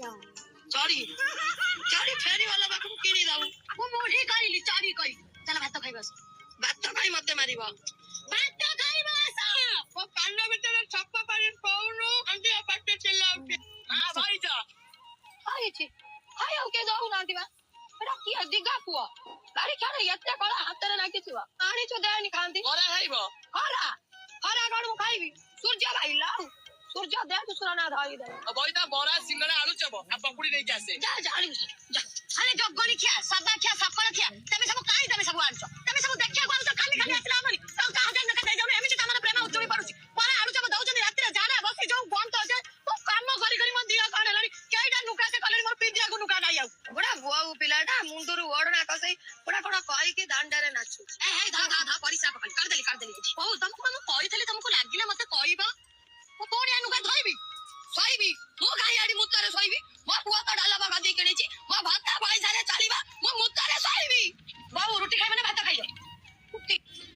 चढ़ी चढ़ी फेरी वाला बाकू किनी दाऊ मु मुढी कइली चढ़ी कइ चल भात खाइबस भात खाइ मते मारिबो भात खाइबस ओ कान भीतर छप्पा पानी पौनु अंती अपट्टे चिल्ला उठे हां भाई जा आई छी हाय ओके जाऊ नांती बा एटा की दिगा पुआ गाड़ी खाने एते कला हातरे ना किछवा आनी छ देनी खांती ओरे खाइबो हरा हरा गण मु खाइबी सूर्य भाई लाऊ सूर्य दे तू सुना धाई दे अब ओइता बरा सिंगड़ा आलू चबो आ पकुड़ी नहीं जासे जा जा आनी जा अरे जगनी खिया सदा खिया सकल खिया तमे सब काई तमे सब आनछ तमे सब देखिया को तो खाली खाली आसला मानी तो का हजार न दे जाऊ एमिति तमन प्रेम उचुई पड़ुची बरा आलू चबो दउचनी रात्री जाना बसी जाऊ बंद तो जे तो काम करी करी मन दिया काढे लानी केइडा नुका से कले मोर पिदिया को नुका नाही आउ बड़ा बुआऊ पिलाटा मुंडुरु ओडना कसई बड़ा कोडा कहि के दांडारे नाचू ए हे धा धा धा परिसा पकड़ कर देली ओ तुमको हम कहितली तुमको लागिले मते कहबा ओ कोडिया नुका धइबी सइबी मो गाई आडी मुत्तारे सइबी मो पुआ तो डाला बागा दे केनेची मो भात